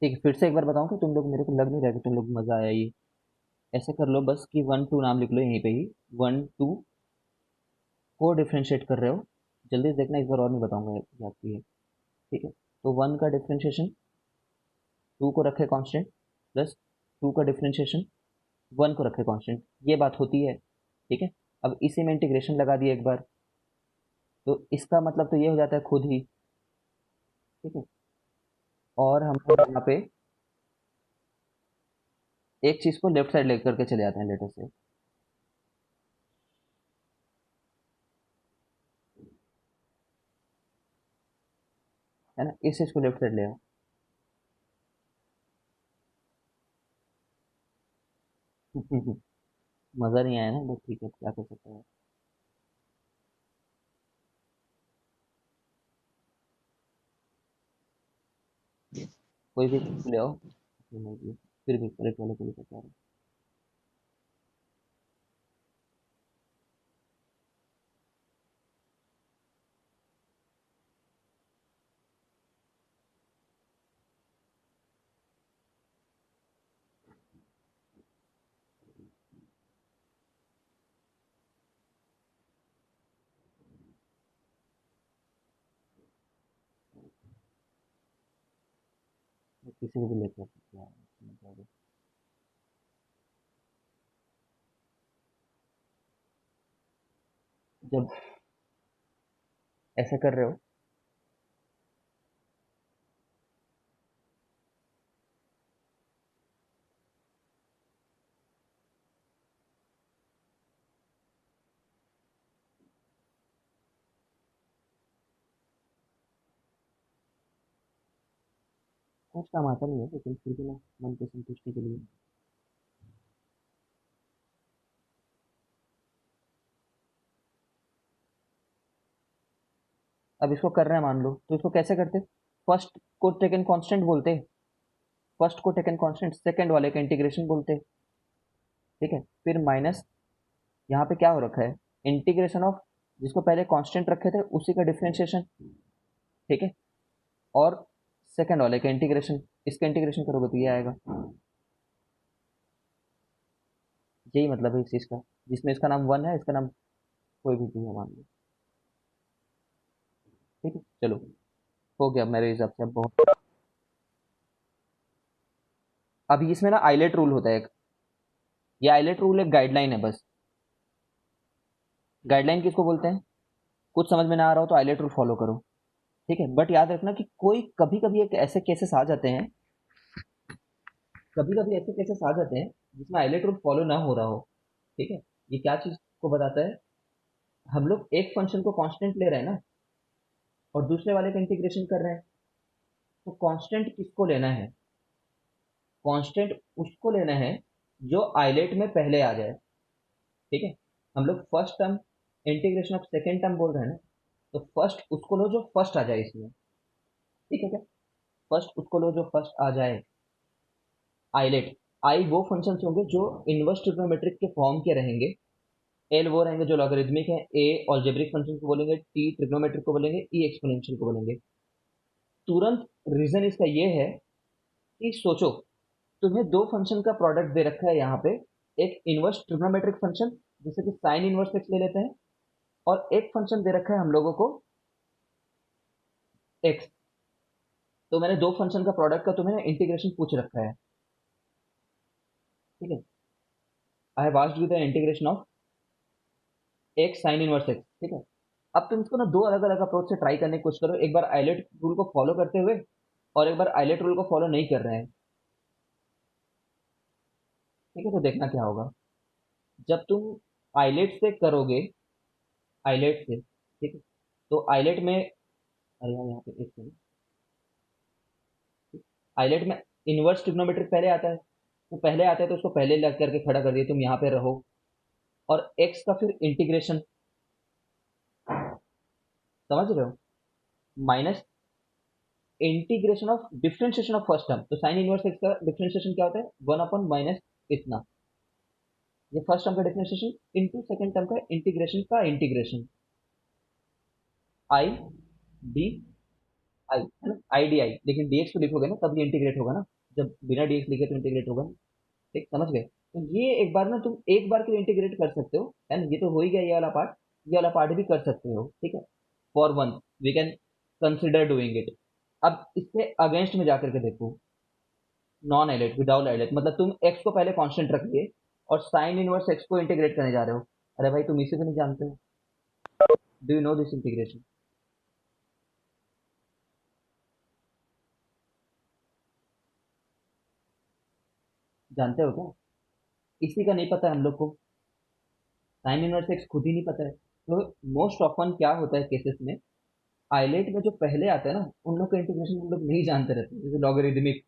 ठीक है, फिर से एक बार बताऊं कि तुम लोग, मेरे को लग नहीं रहा कि तुम लोग मजा आया ये। ऐसे कर लो बस कि 1 2 नाम लिख लो यहीं पे ही। 1 2 को डिफ्रेंशिएट कर रहे हो। जल्दी से देखना, एक बार और नहीं बताऊंगा याद की है। ठीक है, तो 1 का डिफ्रेंशिएशन 2 को रखे कांस्टेंट, प्लस 2 का डिफ्रेंशिएशन 1 को रखे कांस्टेंट, ये बात होती है। ठीक है, अब इसी में इंटीग्रेशन लगा दिया एक बार, तो इसका मतलब तो ये हो जाता है खुद ही। ठीक है, और हम लोग यहाँ पे एक चीज को लेफ्ट साइड लेकर के चले जाते हैं लेटर से। है ना, इस चीज को लेफ्ट साइड ले आओ। मजा नहीं आया ना, बस ठीक है, क्या कर सकते हैं। कोई भी ले आओ। फिर भी करेक्ट वाले को लेकर के आ रहे हैं। किसी को भी लेकर के आ रहे हैं। जब ऐसा कर रहे हो, कुछ काम आता नहीं है, लेकिन फिर भी ना, मन की संतुष्टि के लिए। अब इसको कर रहे हैं मान लो, तो इसको कैसे करते? फर्स्ट को टेकन कांस्टेंट बोलते। फर्स्ट को टेकन कांस्टेंट, सेकंड वाले का इंटीग्रेशन बोलते। ठीक है, फिर माइनस, यहाँ पे क्या हो रखा है, इंटीग्रेशन ऑफ, जिसको पहले कांस्टेंट रखे थे उसी का डिफरेंशिएशन। ठीक है, और सेकंड वाले का इंटीग्रेशन, इसका इंटीग्रेशन करोगे तो ये आएगा। यही मतलब है इस चीज का, जिसमें इसका नाम 1 है, इसका नाम कोई भी है मान लो। ठीक है, चलो, हो गया मेरे हिसाब से अब बहुत। अब इसमें ना आइलेट रूल होता है एक। ये आइलेट रूल एक गाइडलाइन है बस। गाइडलाइन किसको बोलते हैं? कुछ समझ में ना आ रहा हो तो आइलेट रूल फॉलो करो। ठीक है, बट याद रखना कि कोई कभी कभी एक ऐसे केसेस आ जाते हैं, कभी कभी ऐसे केसेस आ जाते हैं जिसमें आइलेट रूल फॉलो ना हो रहा हो। ठीक है, ये क्या चीज को बताता है? हम लोग एक फंक्शन को कांस्टेंट ले रहे हैं ना, और दूसरे वाले का इंटीग्रेशन कर रहे हैं, तो कांस्टेंट किसको लेना है? कांस्टेंट उसको लेना है जो आइलेट में पहले आ जाए। ठीक है, हम लोग first term integration of second term बोल रहे हैं ना, तो फर्स्ट उसको लो जो फर्स्ट आ जाए इसमें। ठीक है क्या? फर्स्ट उसको लो जो फर्स्ट आ जाए। आइलेट, आई वो फंक्शंस होंगे जो इनवर्स ट्रिग्नोमेट्रिक के फॉर्म के रहेंगे। एल वो रहेंगे जो लॉगरिदमिक है। ए अलजेब्रिक फंक्शन को बोलेंगे। टी ट्रिग्नोमेट्रिक को बोलेंगे। ई एक्सपोनेंशियल को बोलेंगे। तुरंत रीजन इसका ये है कि सोचो, तुम्हें दो फंक्शन का प्रोडक्ट दे रखा है यहाँ पे। एक इनवर्स ट्रिग्नोमेट्रिक फंक्शन, जैसे कि साइन इनवर्स एक्स ले लेते हैं, और एक फंक्शन दे रखा है हम लोगों को एक्स। तो मैंने दो फंक्शन का प्रोडक्ट का तुम्हें इंटीग्रेशन पूछ रखा है। ठीक है, I have asked you the integration of x sine inverse x. ठीक है, अब तुम इसको ना दो अलग अलग अप्रोच से ट्राई करने की कोशिश करो, एक बार आइलेट रूल को फॉलो करते हुए, और एक बार आइलेट रूल को फॉलो नहीं कर रहे हैं। ठीक है, तो देखना क्या होगा जब तुम आइलेट से करोगे। आइलेट से, ठीक है, तो आइलेट में, अरे यार यहाँ पे एक सेकंड। आइलेट में इनवर्स ट्रिग्नोमेट्रिक पहले आता है, तो पहले आता है तो उसको पहले लग करके खड़ा कर दिए, तुम यहाँ पे रहो। और एक्स का फिर इंटीग्रेशन, समझ रहे हो, minus integration of differentiation of first term. तो साइन इनवर्स एक्स का डिफरेंशिएशन क्या होता है? 1 अपॉन माइनस इतना। ये फर्स्ट टर्म का डिफरेंशिएशन इनटू सेकंड टर्म का इंटीग्रेशन का इंटीग्रेशन। आई डी आई है ना, आई डी आई, लेकिन डीएक्स को लिखोगे ना तब ये इंटीग्रेट होगा ना, जब बिना डीएक्स लिखे तो इंटीग्रेट होगा ना। ठीक, समझ गए? तो ये एक बार ना तुम एक बार के लिए इंटीग्रेट कर सकते हो, है ना, ये तो हो ही गया ये वाला पार्ट, ये वाला पार्ट भी कर सकते हो, ठीक है। For one we can consider doing it. अब इसके अगेंस्ट में जाकर के देखो, नॉन आइलेट, विदाउट आइलेट, मतलब तुम एक्स को पहले कांस्टेंट रखिए और साइन इनवर्स एक्स को इंटीग्रेट करने जा रहे हो। अरे भाई तुम इसे तो नहीं जानते हो? Do you know this integration? जानते हो क्या? इसी का नहीं पता है हम लोग को, साइन इनवर्स एक्स खुद ही नहीं पता है। तो मोस्ट ऑफन क्या होता है केसेस में, आइलेट में जो पहले आता है ना उन लोग का इंटीग्रेशन हम लोग नहीं जानते रहते हैं, जैसे लॉगरिदमिक,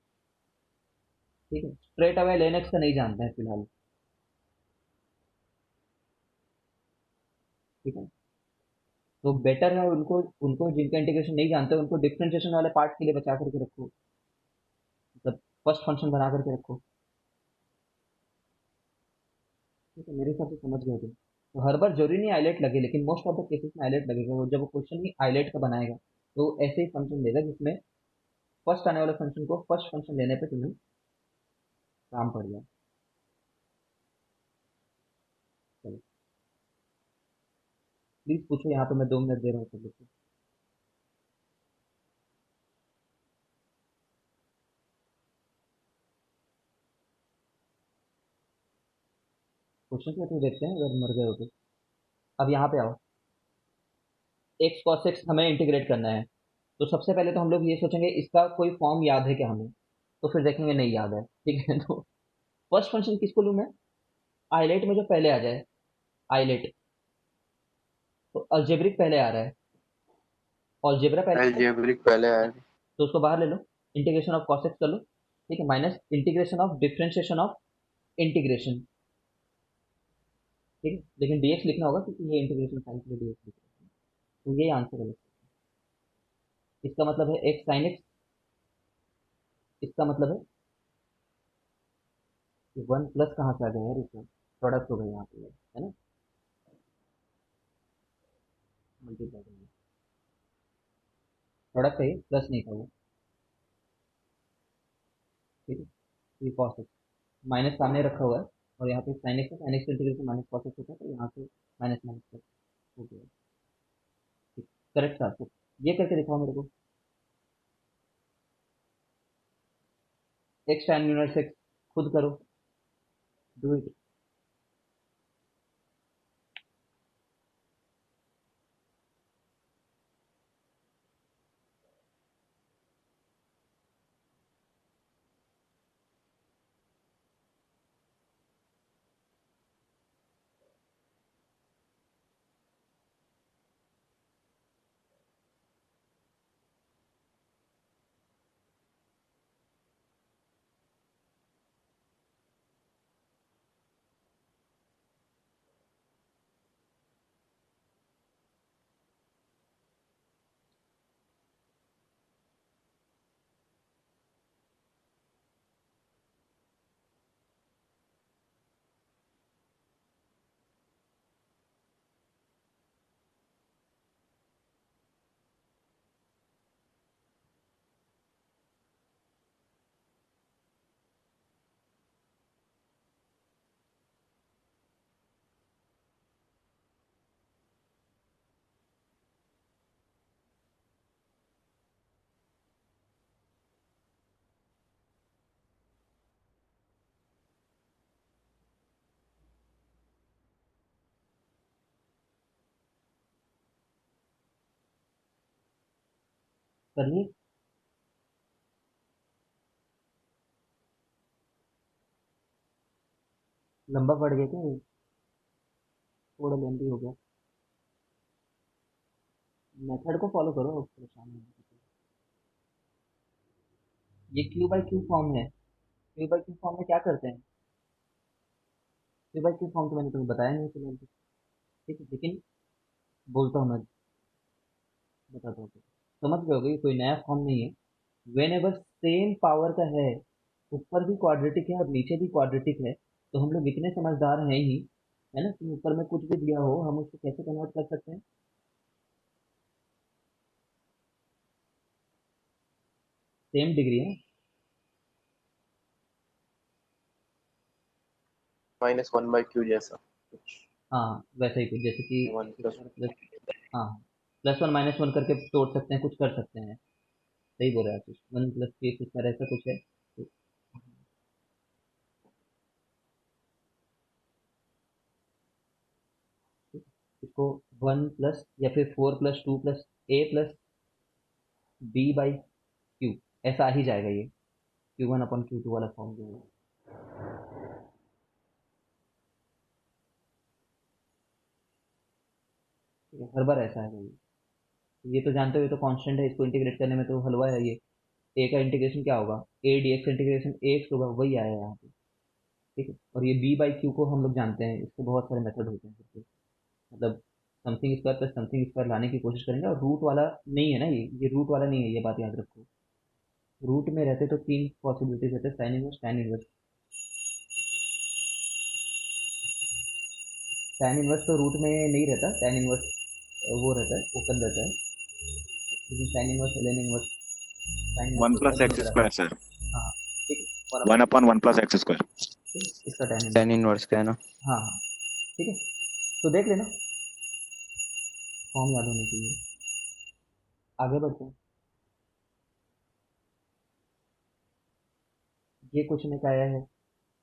ठीक है, स्ट्रेट अवे लेन एक्स का नहीं जानते हैं फिलहाल, ठीक है। तो बेटर है उनको, उनको जिनका इंटीग्रेशन नहीं जानते उनको डिफरेंशिएशन वाले पार्ट के लिए बचा करके रखो, मतलब फर्स्ट फंक्शन बना करके रखो, ठीक है। मेरे हिसाब से समझ गए तुम। तो हर बार जरूरी नहीं आइलेट लगे, लेकिन मोस्ट ऑफ द केसेस में आइलेट लगेगा, वो जब वो क्वेश्चन ही आइलेट का बनाएगा तो ऐसे ही फंक्शन देगा जिसमें फर्स्ट आने वाले फंक्शन को फर्स्ट फंक्शन लेने पे तुम्हें काम पड़ जाए। चलो प्लीज पूछो, यहाँ पे मैं 2 मिनट दे रहा हूँ सब लोग को। क्वेश्चन में तो देखते हैं अगर मर गए हो तो। अब यहाँ पे आओ, एक्स कॉस एक्स हमें इंटीग्रेट करना है, तो सबसे पहले तो हम लोग ये सोचेंगे इसका कोई फॉर्म याद है क्या हमें, तो फिर देखेंगे नहीं याद है, ठीक है। तो फर्स्ट फंक्शन किसको लूँ मैं? आइलेट में जो पहले आ जाए, आइलेट, तो अलजेब्रिक पहले आ रहा है, अलजेब्रा पहले आ रहा है, अलजेब्रिक पहले आया। तो उसको बाहर ले लो, इंटीग्रेशन ऑफ कॉस एक्स कर लो, ठीक है, minus integration of differentiation of integration, ठीक है, लेकिन डीएक्स लिखना होगा क्योंकि ये इंटीग्रेशन साइन के लिए डीएक्स लिख रहे हैं, तो ये आंसर है। इसका मतलब है एक्स साइन एक्स, इसका मतलब है कि वन प्लस कहाँ से आ गया यार, इसमें प्रोडक्ट हो गया यहाँ पे, है ना, मल्टीप्लाई करेंगे, प्रोडक्ट है, प्लस नहीं था वो, ठीक है। तो ये कॉस एक्स, माइनस सामने रखा हुआ है, और यहाँ पे साइन एक्स है, sine x integration minus cos x होता है, तो यहाँ से माइनस माइनस प्लस हो गया, ठीक, करेक्ट था। तो ये करके दिखाओ मेरे को, एक्स tan इनवर्स एक्स, खुद करो, डू इट। करिए, लंबा पड़ गया क्या ये? थोड़ा लेंदी हो गया, मेथड को फॉलो करो, परेशान नहीं होना। ये क्यू बाई क्यू फॉर्म है, क्यू बाई क्यू फॉर्म में क्या करते हैं? क्यू बाई क्यू फॉर्म तो मैंने तुम्हें बताया नहीं फिलहाल तो, ठीक है, लेकिन बोलता हूँ मैं, बताता हूँ, समझ गए होगे, ये कोई नया फॉर्म नहीं है। वेन एवर सेम पावर का है, ऊपर भी क्वाड्रेटिक है और नीचे भी क्वाड्रेटिक है, तो हम लोग इतने समझदार हैं ही, है ना, कि ऊपर में कुछ भी दिया हो हम उसको कैसे कन्वर्ट कर सकते हैं। सेम डिग्री है। -1/q जैसा कुछ। हाँ वैसा ही कुछ, जैसे कि one x plus square plus, हाँ +1 -1 करके तोड़ सकते हैं, कुछ कर सकते हैं। सही बोल रहे हैं आप, 1 + 3 ऐसा कुछ है तो, इसको 1 प्लस या फिर 4 + 2 + a + b/q, ऐसा आ ही जाएगा ये, Q1/Q2 वाला फॉर्म जो है। ठीक है, हर बार ऐसा है ये। ये तो जानते हो, ये तो कांस्टेंट है, इसको इंटीग्रेट करने में तो हलवा है ये। ए का इंटीग्रेशन क्या होगा, A D x integration A x होगा, वही आया यहाँ पे। ठीक है, और ये b/q को हम लोग जानते हैं, इसके बहुत सारे मेथड होते हैं फिर से। मतलब something square plus something square लाने की कोशिश करेंगे, और रूट वाला नहीं है ना, ये रूट वाला नहीं है, ये बात याद रखो। रूट में रहते तो तीन पॉसिबिलिटीज रहते, sine inverse, tan inverse. tan inverse तो रूट में नहीं रहता, tan इनवर्स वो रहता है, ओपन रहता है। लेकिन sine inverse, ln inverse, sine inverse one तो प्लस सब एक्स जगह रहता स्क्वायर है। सर। हाँ ठीक है, वन 1/, अपॉन 1 + x स्क्वायर। ठीक है, इसका tan टेन इनवर्स। इनवर्स का है ना। हाँ हाँ ठीक है, तो देख लेना, फॉर्म याद होनी चाहिए। आगे बढ़ते हैं। ये क्वेश्चन एक आया है,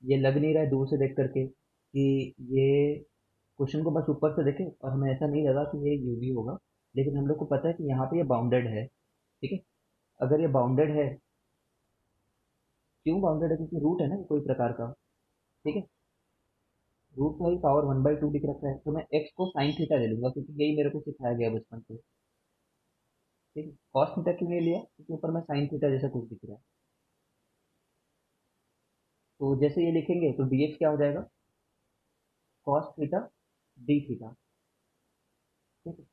ये लग नहीं रहा है दूर से देख करके कि ये क्वेश्चन को बस ऊपर से देखें, और हमें ऐसा नहीं लगा कि ये यूवी होगा, लेकिन हम लोग को पता है कि यहाँ पे ये बाउंडेड है। ठीक है, अगर ये बाउंडेड है, क्यों बाउंडेड है, क्योंकि रूट है ना कोई प्रकार का। ठीक है, रूट का ही पावर 1/2 दिख रखा है, तो मैं एक्स को साइन थीटा ले लूंगा, क्योंकि यही मेरे को सिखाया गया बचपन से। ठीक है, कॉस थीटा क्यों नहीं लिया, क्योंकि ऊपर में साइन थीटा जैसा कुछ दिख रहा है। तो जैसे ये लिखेंगे तो dx क्या हो जाएगा, कॉस थीटा डी थीटा। ठीक है,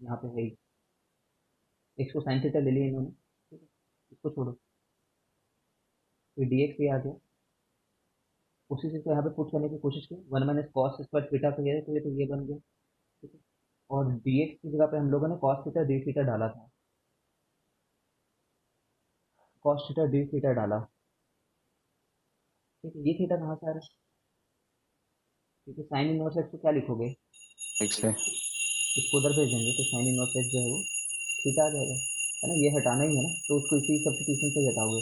यहाँ पे है ही, एक्स को साइन थीटा ले लिया इन्होंने। ठीक है, इसको छोड़ो, तो dx ये आ गया। उसी चीज़ को यहाँ पे पुट करने की कोशिश की, 1 - cos² थीटा को ये, तो ये बन गया। ठीक है, और dx की जगह पे हम लोगों ने cos थीटा डी थीटा डाला था, cos थीटा डी थीटा डाला। ठीक है, ये थीटा कहाँ से आ रहा है, क्योंकि साइन इनवर्स एक्स को क्या लिखोगे, एक्स है। इसको उधर भेज देंगे, तो साइन इनवर्स एक्स जो है वो थीटा आ जाएगा, है ना, ये हटाना ही है ना, तो उसको इसी सब्स्टिट्यूशन से ही हटाओगे।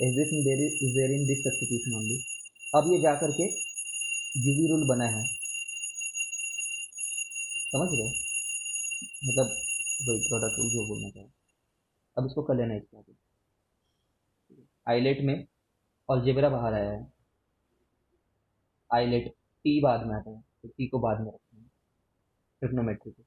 Everything there is there in this substitution only. अब ये जा करके यूवी रूल बना है, समझ रहे हो, मतलब वही प्रोडक्ट रूल जो बोलना चाहे। अब इसको कर लेना, इसके आगे आइलेट में अलजेब्रा बाहर आया है, आइलेट टी बाद में आता है, तो टी को बाद में रखते हैं ट्रिग्नोमेट्री को।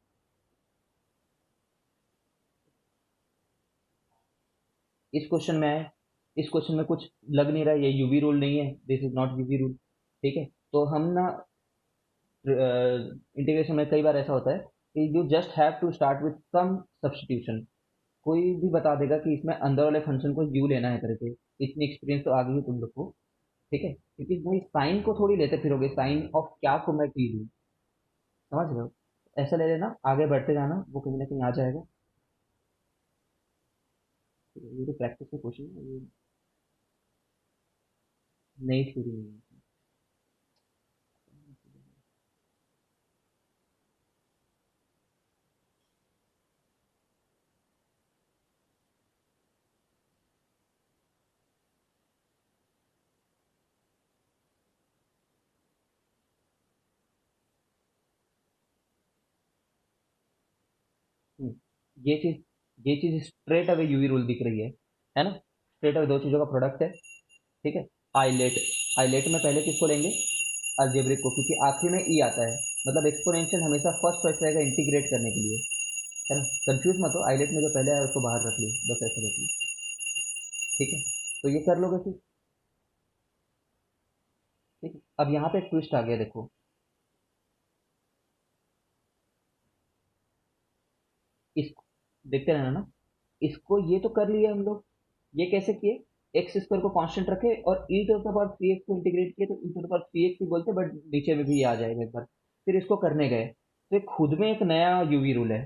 इस क्वेश्चन में आए, इस क्वेश्चन में कुछ लग नहीं रहा है, ये यूवी रूल नहीं है, this is not UV rule. ठीक है, तो हम ना इंटीग्रेशन में कई बार ऐसा होता है कि you just have to start with some substitution. कोई भी बता देगा कि इसमें अंदर वाले फंक्शन को यू लेना है करके, इतनी एक्सपीरियंस तो आ गई है तुम लोग को। ठीक है, क्योंकि भाई साइन को थोड़ी लेते फिरोगे, साइन ऑफ क्या को मैं टी लूँ, समझ रहे हो, ऐसा ले लेना, आगे बढ़ते जाना, वो कहीं ना कहीं आ जाएगा। ये तो प्रैक्टिस का क्वेश्चन है, ये नई थ्योरी नहीं है। हम्म, ये चीज स्ट्रेट अवे यूवी रूल दिख रही है ना, स्ट्रेट अवे दो चीजों का प्रोडक्ट है। ठीक है, आइलेट, आइलेट में पहले किसको लेंगे, अलजेब्रिक को, क्योंकि आखिरी में ई आता है, मतलब एक्सपोनेंशियल हमेशा फर्स्ट चॉइस रहेगा इंटीग्रेट करने के लिए, है ना, कंफ्यूज मत हो, आइलेट में जो पहले आया उसको बाहर रख ली, बस ऐसे रख ली। ठीक है, तो ये कर लोगे फिर। ठीक है, अब यहाँ पे एक ट्विस्ट आ गया, देखो, इसको देखते रहना ना, इसको ये तो कर लिए हम लोग, ये कैसे किए, एक्स स्क्वायर को कांस्टेंट रखे और E to the power three X को इंटीग्रेट किए, तो E to the power three X ही बोलते, बट नीचे में भी ये आ जाएगा एक बार। फिर इसको करने गए, तो ये खुद में एक नया यूवी रूल है।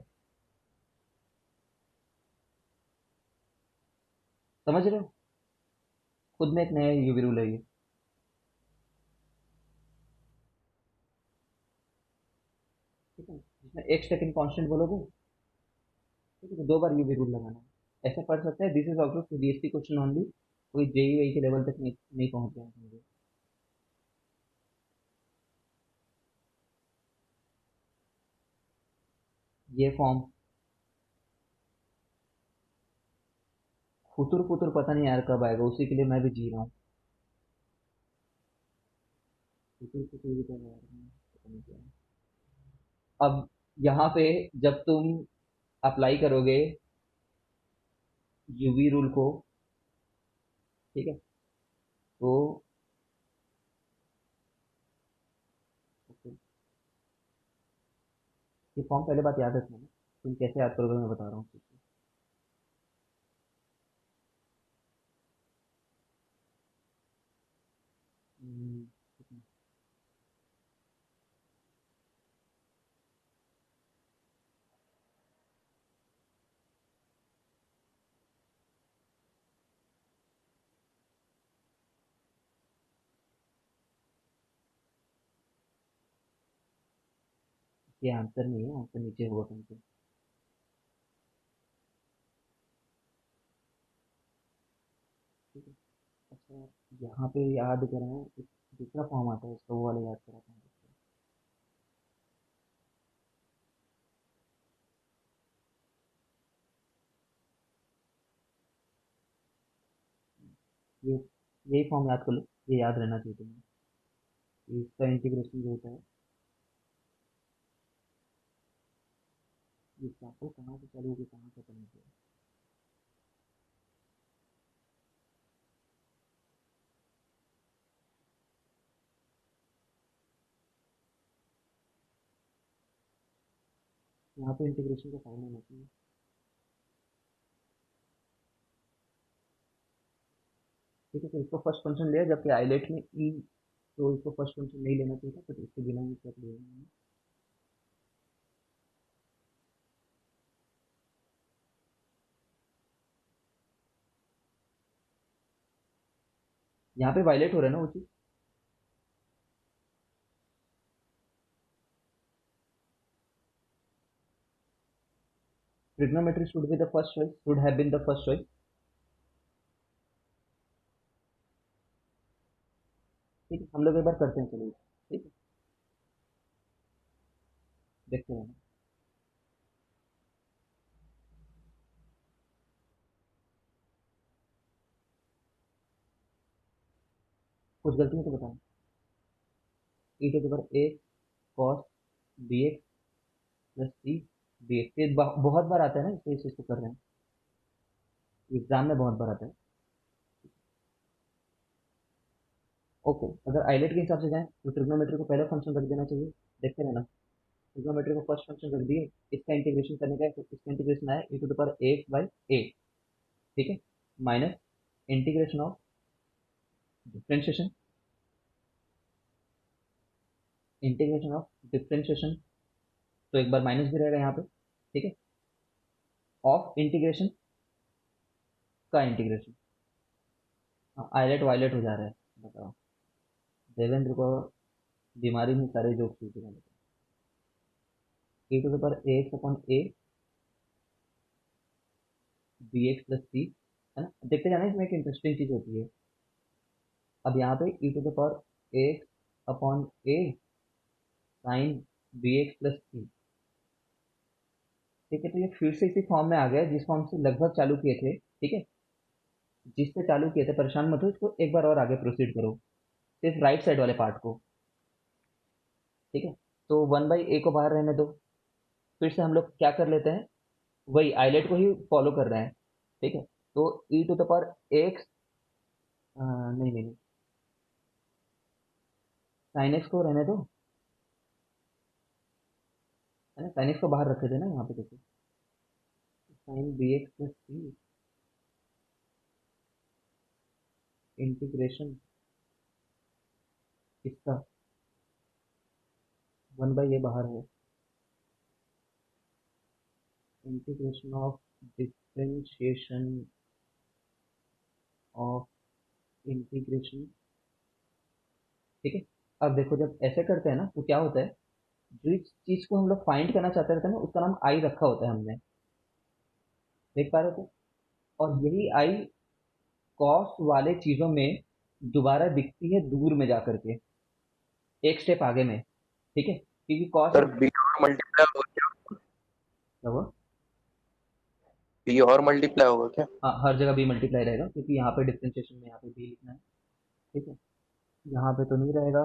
समझ रहे हो? खुद में एक नया यूवी रूल है ये। ठीक है, जिसमें एक सेकंड कांस्टेंट बोलोगे, ठीक है, तो 2 बार यूवी रूल लगाना है। ऐसे पढ़ सकते हैं, this is also CBSE question only, कोई जेई वेई के लेवल तक नहीं पहुंच गया है। ये फॉर्म फुतुर फुतुर पता नहीं यार कब आएगा, उसी के लिए मैं भी जी रहा हूँ। फुतुर फुतुर भी तो यार पता नहीं क्या है। अब यहाँ पे जब तुम अप्लाई करोगे यूवी रूल को, ठीक है, तो okay, ये फॉर्म पहले बात याद रखना ना, तुम कैसे याद करोगे मैं बता रहा हूँ। हम्म, ये आंसर नहीं है, आंसर नीचे होगा कहीं पे। ठीक है, अच्छा, यहाँ पे याद करें, एक दूसरा फॉर्म आता है इसका, वो वाला याद कराता हूँ। ये यही फॉर्म याद कर लो, ये याद रहना चाहिए तुम्हें। इसका इंटीग्रेशन जो होता है, ये एग्जाम्पल कहाँ से चालू होगी कहाँ खत्म होगी। यहाँ पे इंटीग्रेशन का साइन होना चाहिए। ठीक है, तो इसको फर्स्ट फंक्शन लिया, जबकि आइलेट में ई, तो इसको फर्स्ट फंक्शन नहीं लेना चाहिए था, तो इसके बिना ही कर लिया मैंने। यहाँ पे वायलेट हो रहा है ना वो चीज। Trigonometry should be the first choice, should have been the first choice. ठीक है, हम लोग एक बार करते हैं, चलिए। ठीक है, देखते हैं। कुछ गलती है तो बताओ। E to the power A cos B x plus C B X, ये बहुत बार आता है ना, इसलिए इस चीज को कर रहे हैं, एग्जाम में बहुत बार आता है। ओके, अगर आइलेट के हिसाब से जाएं तो ट्रिग्नोमेट्री को पहले फंक्शन रख देना चाहिए। देखते रहना, ट्रिग्नोमेट्री को फर्स्ट फंक्शन रख दिए, इसका इंटीग्रेशन करने का है, तो इसका इंटीग्रेशन आया E to the power X by A. ठीक है, minus integration of differentiation, integration of differentiation, तो एक बार माइनस भी रहेगा यहाँ पे। ठीक है, ऑफ इंटीग्रेशन का इंटीग्रेशन। हाँ, आइलेट वायलेट हो जा रहा है, बताओ। देवेंद्र को बीमारी में सारे जोक सीखे जाते हैं। E to the power X upon A B x plus C, है ना। देखते जाना, इसमें एक इंटरेस्टिंग चीज होती है। अब यहाँ पे E to the power X upon A sine B x plus C. ठीक है, तो ये फिर से इसी फॉर्म में आ गया जिस फॉर्म से लगभग चालू किए थे। ठीक है, जिससे चालू किए थे, परेशान मत हो, इसको एक बार और आगे प्रोसीड करो, सिर्फ राइट साइड वाले पार्ट को। ठीक है, तो 1/a को बाहर रहने दो। फिर से हम लोग क्या कर लेते हैं, वही आइलेट को ही फॉलो कर रहे हैं। ठीक है, तो E to the power x, नहीं नहीं नहीं, साइन एक्स को रहने दो, है ना, साइन एक्स को बाहर रखे थे ना यहाँ पे, देखो, साइन बी एक्स प्लस सी इंटीग्रेशन इसका 1/a बाहर है, integration of differentiation of integration. ठीक है, अब देखो जब ऐसे करते हैं ना तो क्या होता है, जिस चीज को हम लोग फाइंड करना चाहते रहते हैं ना उसका नाम आई रखा होता है हमने, देख पा रहे थे। और यही आई कॉस वाले चीजों में दोबारा दिखती है दूर में जाकर के, एक स्टेप आगे में। ठीक है, क्योंकि कॉस सर एक बी और मल्टीप्लाई होगा क्या? क्या हुआ? बी और मल्टीप्लाई होगा क्या? हाँ, हर जगह बी मल्टीप्लाई रहेगा क्योंकि यहाँ पे डिफ्रेंशिएशन में यहाँ पे बी लिखना है। ठीक है, यहाँ पे तो नहीं रहेगा,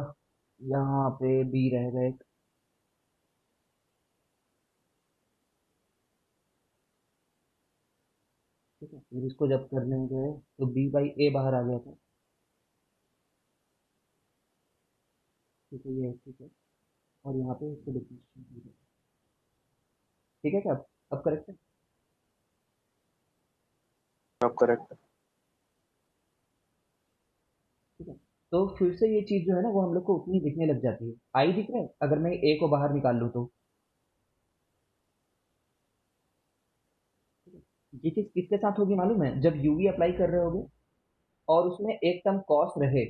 यहाँ पे बी रहेगा एक। ठीक है, फिर इसको जब करने गए तो बी बाई ए बाहर आ गया था। ठीक है, ये ठीक है, और यहाँ पे इसको डिफ्रेंशिएशन। ठीक है क्या, अब करेक्ट है? आप करेक्ट है। ठीक है, तो फिर से ये चीज जो है ना वो हम लोग को उतनी दिखने लग जाती है। आई दिख रहा है अगर मैं ए को बाहर निकाल लूँ तो। ठीक है? ये चीज किसके साथ होगी मालूम है, जब यूवी अप्लाई कर रहे होगे और उसमें एक टर्म कॉस रहे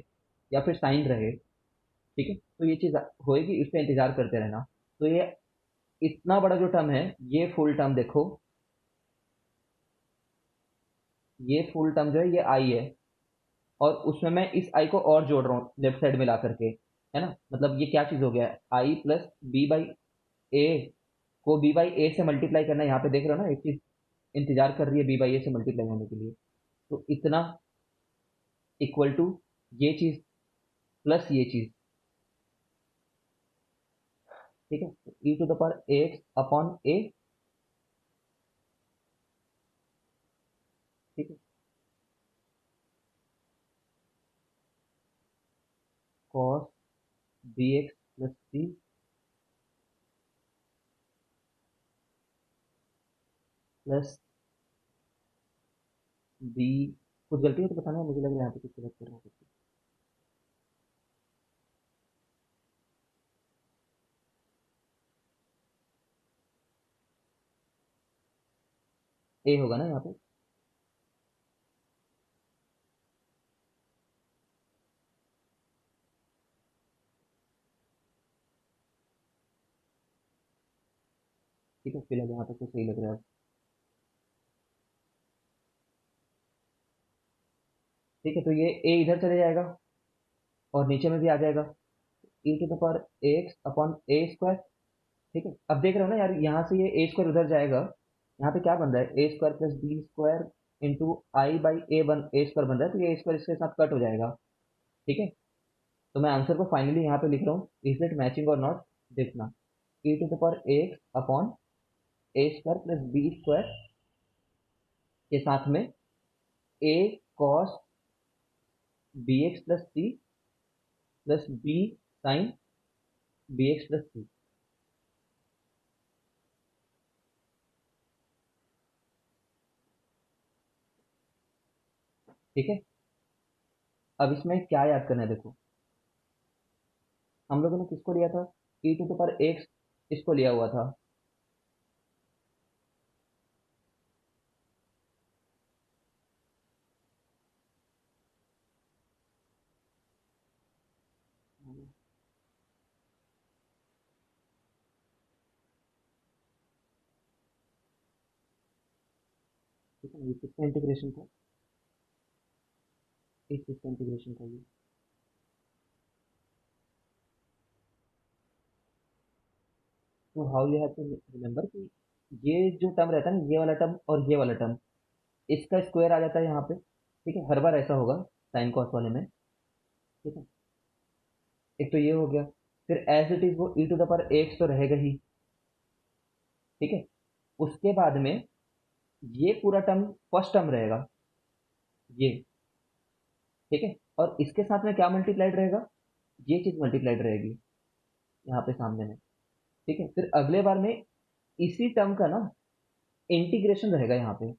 या फिर साइन रहे। ठीक है, तो ये चीज होएगी, इसका इंतजार करते रहना। तो ये इतना बड़ा जो टर्म है, ये फुल टर्म देखो, ये फुल टर्म जो है ये आई है, और उसमें मैं इस आई को और जोड़ रहा हूँ लेफ्ट साइड में ला करके, है ना। मतलब ये क्या चीज हो गया, आई प्लस बी बाई ए को बी बाई ए से मल्टीप्लाई करना है। यहाँ पे देख रहे हो ना एक चीज इंतजार कर रही है बी बाई ए से मल्टीप्लाई होने के लिए। तो इतना इक्वल टू ये चीज प्लस ये चीज। ठीक है, तो E to the power X upon A. ठीक है, cos B x plus C plus B. कुछ गलती है तो बताना, मुझे लग रहा है यहाँ पे कुछ गलत कर रहा हूँ। ए होगा ना यहाँ पे। ठीक है, फिलहाल यहाँ तक तो सही लग रहा है। ठीक है, तो ये ए इधर चले जाएगा और नीचे में भी आ जाएगा, E to the power X upon A square. ठीक है, अब देख रहे हो ना यार, यहाँ से ये ए स्क्वायर उधर जाएगा, यहाँ पे क्या बन रहा है, A square plus B square into I by A बन ए स्क्वायर बन रहा है, तो ये ए स्क्वायर इसके साथ कट हो जाएगा। ठीक है, तो मैं आंसर को फाइनली यहाँ पे लिख रहा हूँ, इज इट मैचिंग और नॉट, देखना। E to the power X upon A square plus B square के साथ में A cos B x plus C plus B sine B x plus C. ठीक है, अब इसमें क्या याद करना है देखो, हम लोगों ने किसको लिया था, ई टू द पावर एक्स, इसको लिया हुआ था। ठीक है, ये किसका इंटीग्रेशन था, इस चीज का इंटीग्रेशन था ये। तो how you have to remember कि ये जो टर्म रहता है ना, ये वाला टर्म और ये वाला टर्म, इसका स्क्वायर आ जाता है यहाँ पे। ठीक है, हर बार ऐसा होगा साइन कॉस वाले में। ठीक है, एक तो ये हो गया, फिर एज इट इज वो ई टू द पावर एक्स तो रहेगा ही। ठीक है, उसके बाद में ये पूरा टर्म फर्स्ट टर्म रहेगा ये। ठीक है, और इसके साथ में क्या मल्टीप्लाइड रहेगा, ये चीज मल्टीप्लाइड रहेगी यहाँ पे सामने में। ठीक है, फिर अगले बार में इसी टर्म का ना इंटीग्रेशन रहेगा यहाँ पे,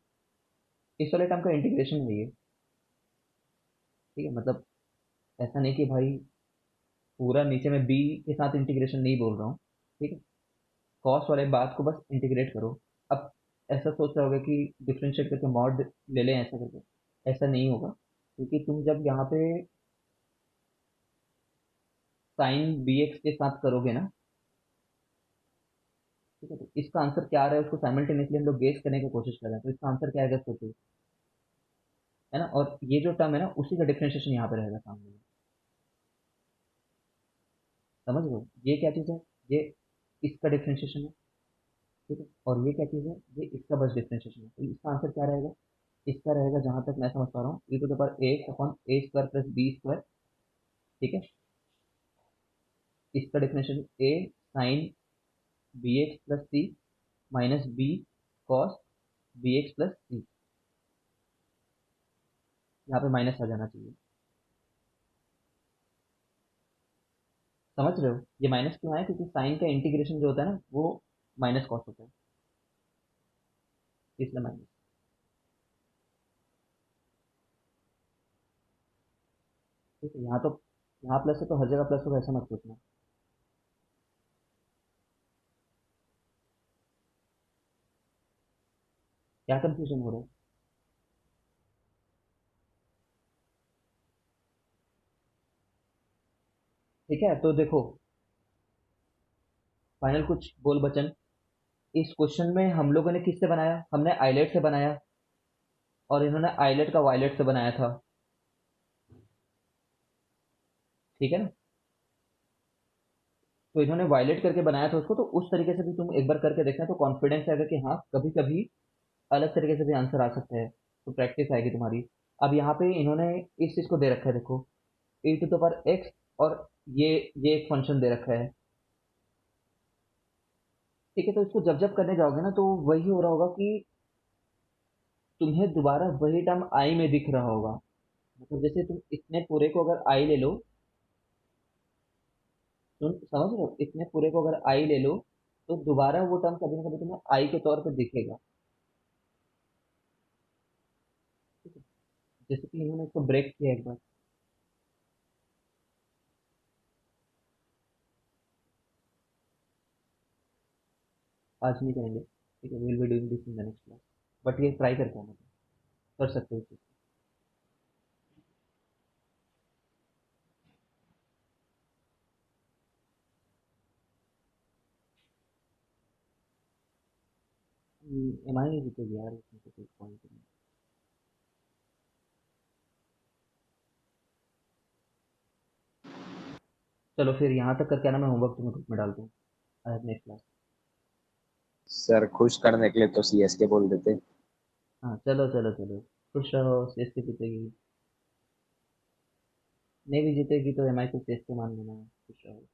इस वाले टर्म का इंटीग्रेशन है ये। ठीक है, मतलब ऐसा नहीं कि भाई पूरा नीचे में बी के साथ इंटीग्रेशन नहीं बोल रहा हूँ। ठीक है, कॉस वाले बात को बस इंटीग्रेट करो। अब ऐसा सोच रहे होगे कि डिफरेंशिएट करके मॉड ले लें ऐसा करके, ऐसा नहीं होगा। क्योंकि तुम जब यहाँ पे साइन बी एक्स के साथ करोगे ना, ठीक है, तो इसका आंसर क्या आ रहा है उसको साइमल्टेनियसली हम लोग गेस करने की कोशिश कर रहे हैं, तो इसका आंसर क्या आएगा सोचो, है ना। और ये जो टर्म है ना, उसी का डिफरेंशिएशन यहाँ पे रहेगा सामने में। समझ रहे हो, ये क्या चीज़ है, ये इसका डिफरेंशिएशन है, ठीक है, और ये क्या चीज़ है, ये इसका बस डिफरेंशिएशन है। तो इसका आंसर क्या रहेगा, इसका रहेगा, जहां तक मैं समझ पा रहा हूँ, e to the power a upon A square plus B square, ठीक है। इसका differentiation a sine B x plus c minus b cos B x plus c, यहाँ पे माइनस आ जाना चाहिए। समझ रहे हो, ये माइनस क्यों आया, क्योंकि साइन का इंटीग्रेशन जो होता है ना, वो माइनस कॉस होता है, इसलिए माइनस। ठीक है, यहाँ तो यहाँ प्लस है तो हर जगह प्लस होगा, ऐसा मत सोचना। क्या कंफ्यूजन हो रहा है। ठीक है, तो देखो, फाइनल कुछ बोल बचन। इस क्वेश्चन में हम लोगों ने किससे बनाया, हमने आइलेट से बनाया, और इन्होंने आइलेट का वायलेट से बनाया था, ठीक है ना। तो इन्होंने वायलेट करके बनाया था उसको, तो उस तरीके से भी तुम एक बार करके देखना, तो कॉन्फिडेंस आएगा कि हाँ कभी कभी अलग तरीके से भी आंसर आ सकते हैं, तो प्रैक्टिस आएगी तुम्हारी। अब यहाँ पे इन्होंने इस चीज को दे रखा है, देखो, e to the power x, और ये एक फंक्शन दे रखा है, ठीक है। तो इसको जब जब करने जाओगे ना, तो वही हो रहा होगा कि तुम्हें दोबारा वही टर्म आई में दिख रहा होगा। मतलब जैसे तुम इतने पूरे को अगर आई ले लो, तुम समझ रहे हो, इतने पूरे को अगर आई ले लो, तो दोबारा वो टर्म कभी ना कभी तुम्हें आई के तौर पर दिखेगा, ठीक है। जैसे कि इन्होंने इसको ब्रेक किया एक बार। आज नहीं करेंगे, ठीक है, will be doing this in the next class, but ये ट्राई करके आना, कर सकते हो इस चीज़ को। एम आई जीतेगी यार, इसमें तो कोई पॉइंट नहीं। चलो फिर यहाँ तक करके आना, मैं होमवर्क तुम्हें ग्रुप में डाल दूँ। I have next class. Sir खुश करने के लिए तो सीएसके बोल देते। हाँ चलो चलो चलो, खुश रहो, सीएसके जीतेगी। नहीं भी जीतेगी तो एम आई को सीएसके मान लेना, खुश रहो।